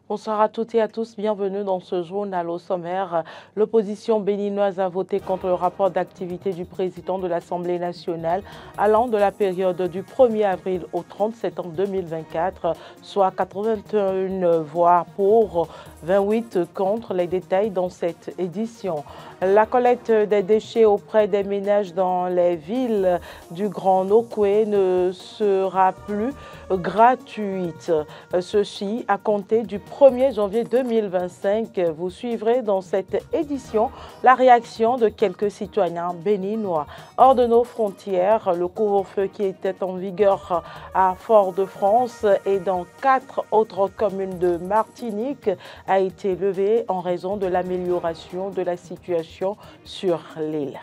Bonsoir à toutes et à tous, bienvenue dans ce journal au sommaire. L'opposition béninoise a voté contre le rapport d'activité du président de l'Assemblée nationale allant de la période du 1er avril au 30 septembre 2024, soit 81 voix pour, 28 contre. Les détails dans cette édition. La collecte des déchets auprès des ménages dans les villes du Grand Nokoué ne sera plus gratuite. Ceci à compter du 1er janvier 2025. Vous suivrez dans cette édition la réaction de quelques citoyens béninois. Hors de nos frontières, le couvre-feu qui était en vigueur à Fort-de-France et dans 4 autres communes de Martinique a été levé en raison de l'amélioration de la situation sur l'île.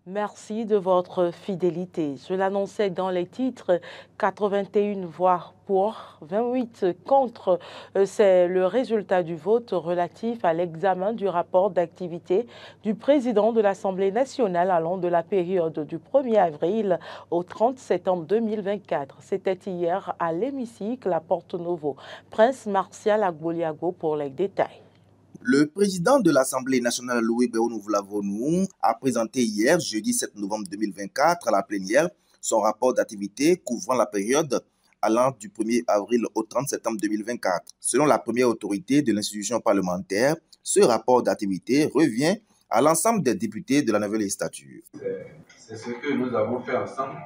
Merci de votre fidélité. Je l'annonçais dans les titres, 81 voix pour, 28 contre. C'est le résultat du vote relatif à l'examen du rapport d'activité du président de l'Assemblée nationale allant de la période du 1er avril au 30 septembre 2024. C'était hier à l'hémicycle à Porto Novo. Prince Martial Agboliago pour les détails. Le président de l'Assemblée nationale, Louis Béounouvlavonou, a présenté hier, jeudi 7 novembre 2024, à la plénière, son rapport d'activité couvrant la période allant du 1er avril au 30 septembre 2024. Selon la première autorité de l'institution parlementaire, ce rapport d'activité revient à l'ensemble des députés de la nouvelle législature. C'est ce que nous avons fait ensemble,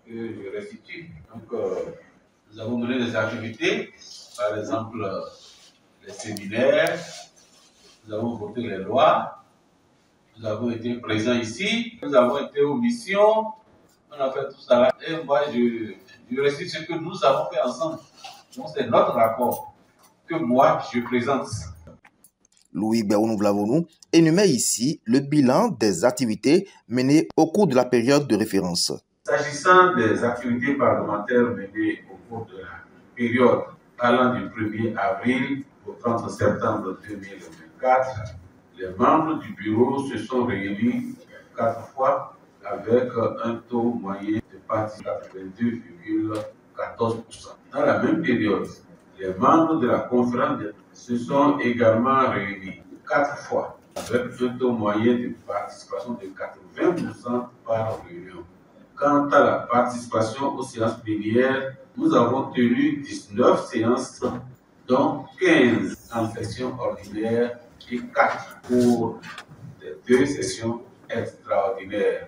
que je restitue. Donc, nous avons mené des activités, par exemple les séminaires. Nous avons voté les lois, nous avons été présents ici, nous avons été aux missions, on a fait tout ça. Et moi, je récite ce que nous avons fait ensemble. Donc, c'est notre rapport que moi, je présente. Louis Béounouvlavonou énumère ici le bilan des activités menées au cours de la période de référence. S'agissant des activités parlementaires menées au cours de la période allant du 1er avril au 30 septembre 2024, les membres du bureau se sont réunis 4 fois avec un taux moyen de participation de 82,14%. Dans la même période, les membres de la conférence se sont également réunis 4 fois avec un taux moyen de participation de 80% par réunion. Quant à la participation aux séances plénières, nous avons tenu 19 séances, dont 15 en session ordinaire et 4 pour les 2 sessions extraordinaires.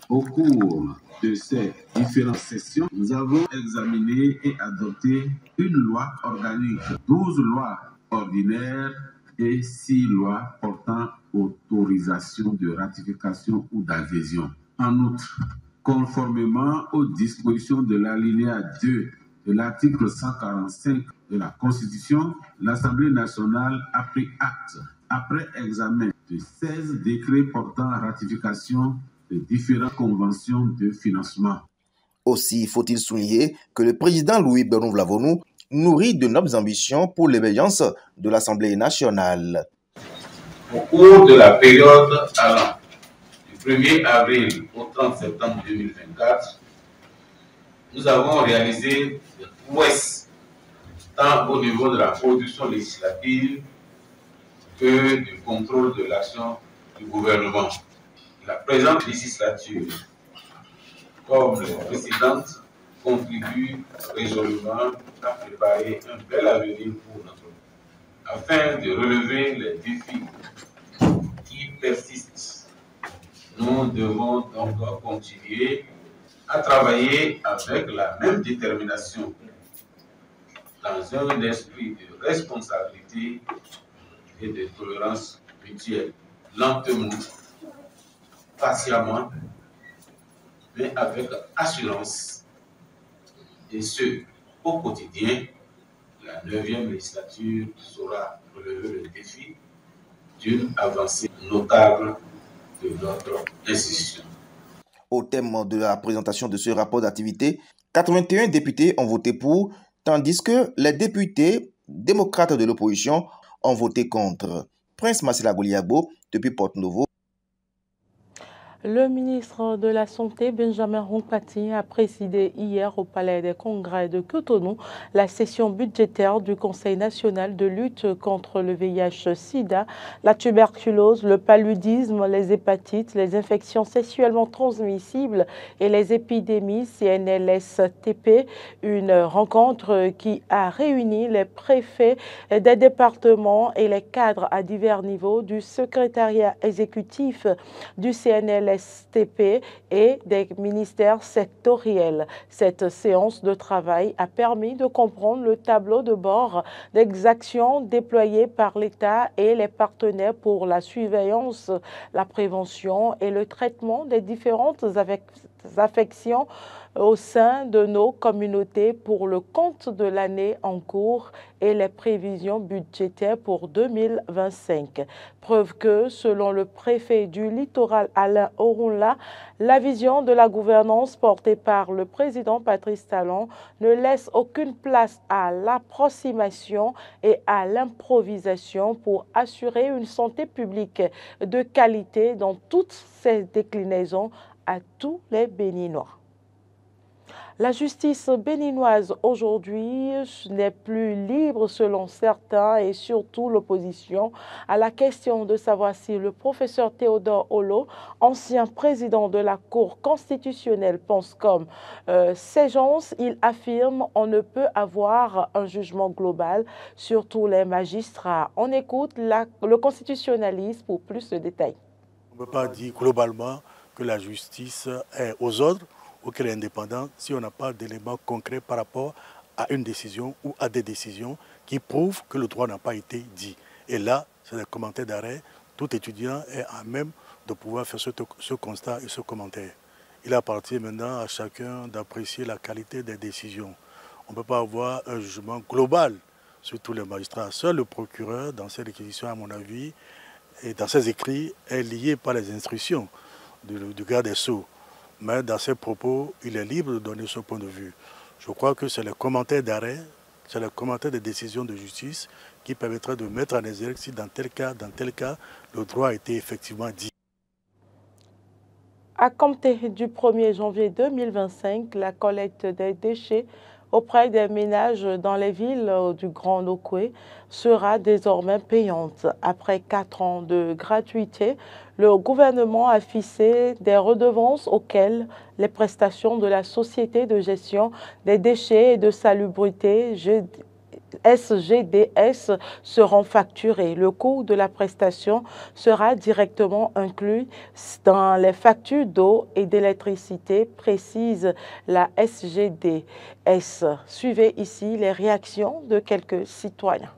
Au cours de ces différentes sessions, nous avons examiné et adopté une loi organique, 12 lois ordinaires et 6 lois portant autorisation de ratification ou d'adhésion. En outre, conformément aux dispositions de l'alinéa 2 de l'article 145 de la Constitution, l'Assemblée nationale a pris acte, après examen de 16 décrets portant ratification de différentes conventions de financement. Aussi faut-il souligner que le président Louis Béounouvlavonou nourrit de nobles ambitions pour l'émergence de l'Assemblée nationale. Au cours de la période allant du 1er avril au 30 septembre 2024, nous avons réalisé des prouesses tant au niveau de la production législative que du contrôle de l'action du gouvernement. La présente législature, comme les précédentes, contribue résolument à préparer un bel avenir pour notre pays. Afin de relever les défis qui persistent, nous devons donc continuer à travailler avec la même détermination, dans un esprit de responsabilité et de tolérance mutuelle, lentement, patiemment, mais avec assurance, et ce, au quotidien. La 9e législature saura relever le défi d'une avancée notable de notre institution. Au thème de la présentation de ce rapport d'activité, 81 députés ont voté pour, tandis que les députés démocrates de l'opposition ont voté contre. Prince Martial Agboliago, depuis Porto Novo. Le ministre de la Santé, Benjamin Ronkpati, a présidé hier au Palais des Congrès de Cotonou la session budgétaire du Conseil national de lutte contre le VIH-Sida, la tuberculose, le paludisme, les hépatites, les infections sexuellement transmissibles et les épidémies CNLSTP. Une rencontre qui a réuni les préfets des départements et les cadres à divers niveaux du secrétariat exécutif du CNLSTP et des ministères sectoriels. Cette séance de travail a permis de comprendre le tableau de bord des actions déployées par l'État et les partenaires pour la surveillance, la prévention et le traitement des différentes affections au sein de nos communautés pour le compte de l'année en cours et les prévisions budgétaires pour 2025. Preuve que, selon le préfet du littoral Alain Orunla, la vision de la gouvernance portée par le président Patrice Talon ne laisse aucune place à l'approximation et à l'improvisation pour assurer une santé publique de qualité dans toutes ses déclinaisons à tous les Béninois. La justice béninoise aujourd'hui n'est plus libre selon certains et surtout l'opposition à la question de savoir si le professeur Théodore Olo, ancien président de la Cour constitutionnelle, pense comme ces gens. Il affirme on ne peut avoir un jugement global sur tous les magistrats. On écoute le constitutionnaliste pour plus de détails. On ne peut pas dire globalement que la justice est aux ordres ou qu'elle est indépendante si on n'a pas d'éléments concrets par rapport à une décision ou à des décisions qui prouvent que le droit n'a pas été dit. Et là, c'est le commentaire d'arrêt. Tout étudiant est à même de pouvoir faire ce constat et ce commentaire. Il appartient maintenant à chacun d'apprécier la qualité des décisions. On ne peut pas avoir un jugement global sur tous les magistrats. Seul le procureur, dans ses réquisitions, à mon avis, et dans ses écrits, est lié par les instructions du garde des Sceaux. Mais dans ses propos, il est libre de donner son point de vue. Je crois que c'est le commentaire d'arrêt, c'est le commentaire des décisions de justice qui permettra de mettre en exergue si dans tel cas, le droit a été effectivement dit. À compter du 1er janvier 2025, la collecte des déchets auprès des ménages dans les villes du Grand Nokoué sera désormais payante. Après 4 ans de gratuité, le gouvernement a fixé des redevances auxquelles les prestations de la Société de gestion des déchets et de salubrité SGDS seront facturés. Le coût de la prestation sera directement inclus dans les factures d'eau et d'électricité, précise la SGDS. Suivez ici les réactions de quelques citoyens.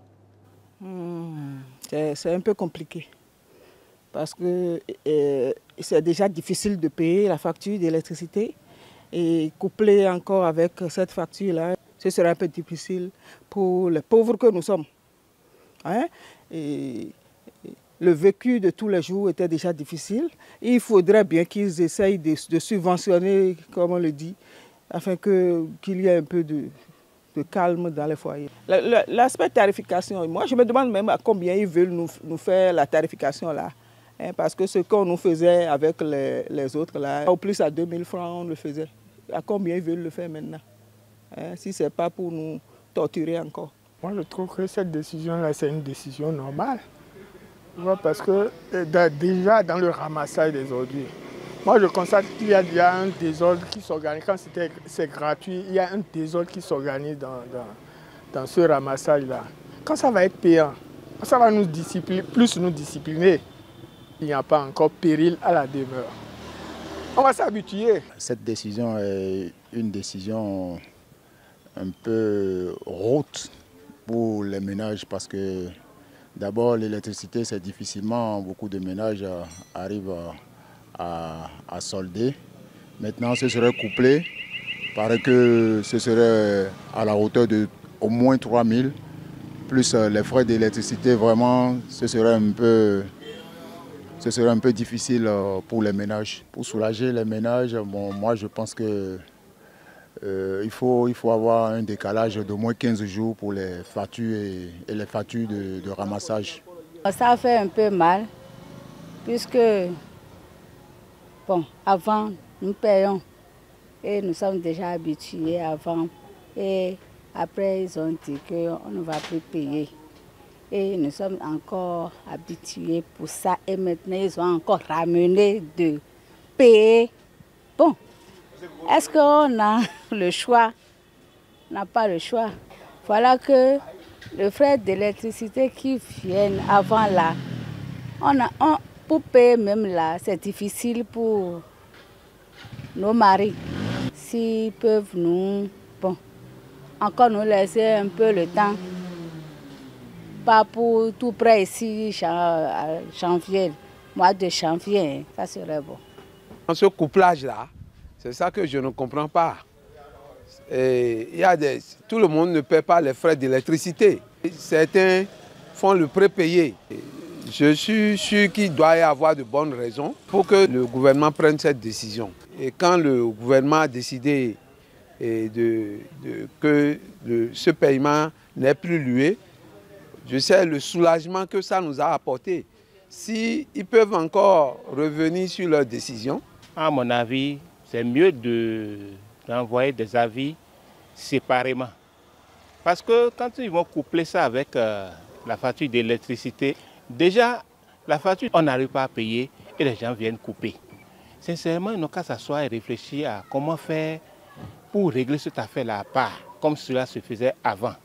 C'est un peu compliqué parce que c'est déjà difficile de payer la facture d'électricité et couplé encore avec cette facture-là, ce sera un peu difficile pour les pauvres que nous sommes. Hein? Et le vécu de tous les jours était déjà difficile. Il faudrait bien qu'ils essayent de subventionner, comme on le dit, afin qu'il y ait un peu de calme dans les foyers. L'aspect tarification, moi je me demande même à combien ils veulent nous faire la tarification là. Hein, parce que ce qu'on nous faisait avec les autres là, au plus à 2000 francs on le faisait. À combien ils veulent le faire maintenant? Hein, si ce n'est pas pour nous torturer encore. Moi, je trouve que cette décision-là, c'est une décision normale. Parce que déjà dans le ramassage des ordures, moi, je constate qu'il y a déjà un désordre qui s'organise. Quand c'est gratuit, il y a un désordre qui s'organise dans ce ramassage-là. Quand ça va être payant, ça va nous discipliner. Il n'y a pas encore péril à la demeure. On va s'habituer. Cette décision est une décision un peu route pour les ménages parce que d'abord l'électricité c'est difficilement, beaucoup de ménages arrivent à solder. Maintenant ce serait couplé, paraît que ce serait à la hauteur de au moins 3000 plus les frais d'électricité, vraiment ce serait un peu difficile pour les ménages. Pour soulager les ménages, bon, moi je pense que il faut avoir un décalage d'au moins 15 jours pour les factures et les factures de ramassage. Ça fait un peu mal, puisque Bon, avant, nous payons et nous sommes déjà habitués avant. Et après, ils ont dit qu'on ne va plus payer. Et nous sommes encore habitués pour ça. Et maintenant, ils ont encore ramené de payer. Bon, est-ce qu'on a le choix? On n'a pas le choix. Voilà que le frais d'électricité qui viennent avant là, pour payer même là, c'est difficile pour nos maris. S'ils peuvent encore nous laisser un peu le temps. Pas pour tout près ici, janvier, mois de janvier, ça serait bon. Dans ce couplage-là, c'est ça que je ne comprends pas. Tout le monde ne paie pas les frais d'électricité. Certains font le prépayé. Je suis sûr qu'il doit y avoir de bonnes raisons pour que le gouvernement prenne cette décision. Et quand le gouvernement a décidé que ce paiement n'est plus loué, je sais le soulagement que ça nous a apporté. S'ils peuvent encore revenir sur leur décision. À mon avis, c'est mieux d'envoyer des avis séparément. Parce que quand ils vont coupler ça avec la facture d'électricité, déjà, la facture, on n'arrive pas à payer et les gens viennent couper. Sincèrement, ils n'ont qu'à s'asseoir et réfléchir à comment faire pour régler cette affaire-là à part, comme cela se faisait avant.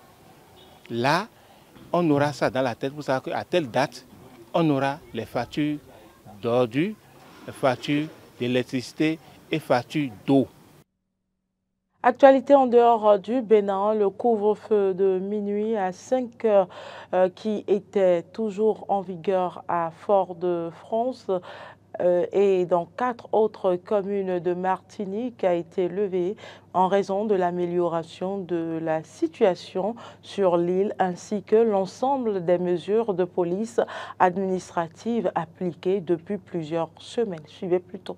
Là, on aura ça dans la tête pour savoir qu'à telle date, on aura les factures d'ordures, les factures d'électricité et factures d'eau. Actualité en dehors du Bénin, le couvre-feu de minuit à 5 heures qui était toujours en vigueur à Fort-de-France et dans 4 autres communes de Martinique a été levé en raison de l'amélioration de la situation sur l'île ainsi que l'ensemble des mesures de police administrative appliquées depuis plusieurs semaines. Suivez plutôt.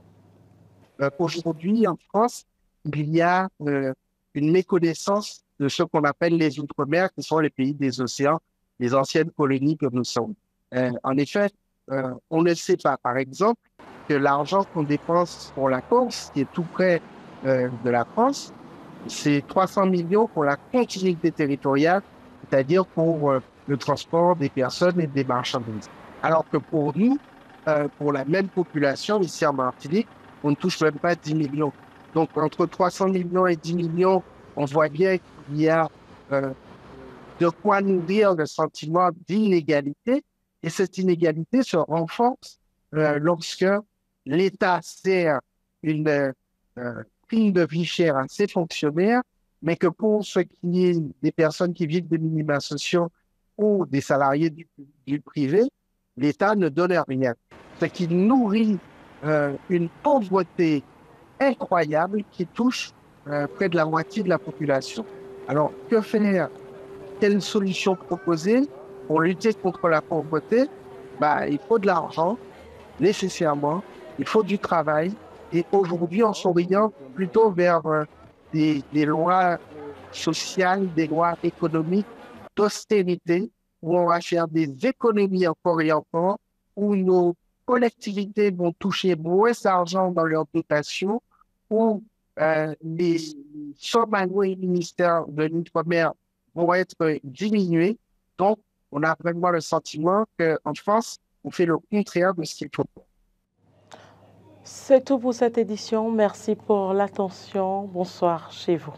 Aujourd'hui, en France, il y a une méconnaissance de ce qu'on appelle les Outre-mer, qui sont les pays des océans, les anciennes colonies que nous sommes. En effet, on ne sait pas, par exemple, que l'argent qu'on dépense pour la Corse, qui est tout près de la France, c'est 300 millions pour la continuité territoriale, c'est-à-dire pour le transport des personnes et des marchandises. Alors que pour nous, pour la même population ici en Martinique, on ne touche même pas 10 millions. Donc, entre 300 millions et 10 millions, on voit bien qu'il y a de quoi nourrir le sentiment d'inégalité. Et cette inégalité se renforce lorsque l'État sert une prime de vie chère à ses fonctionnaires, mais que pour ce qui est des personnes qui vivent des minima sociaux ou des salariés du privé, l'État ne donne rien. Ce qui nourrit une pauvreté incroyable qui touche près de la moitié de la population. Alors, que faire? Quelle solution proposer pour lutter contre la pauvreté? Il faut de l'argent, nécessairement, il faut du travail. Et aujourd'hui, on s'oriente plutôt vers des lois sociales, des lois économiques d'austérité, où on va faire des économies encore et encore, où nos collectivités vont toucher moins d'argent dans leurs dotations, où les sommes allouées au ministère de l'Outre-mer vont être diminuées. Donc, on a vraiment le sentiment qu'en France, on fait le contraire de ce qu'il faut. C'est tout pour cette édition. Merci pour l'attention. Bonsoir chez vous.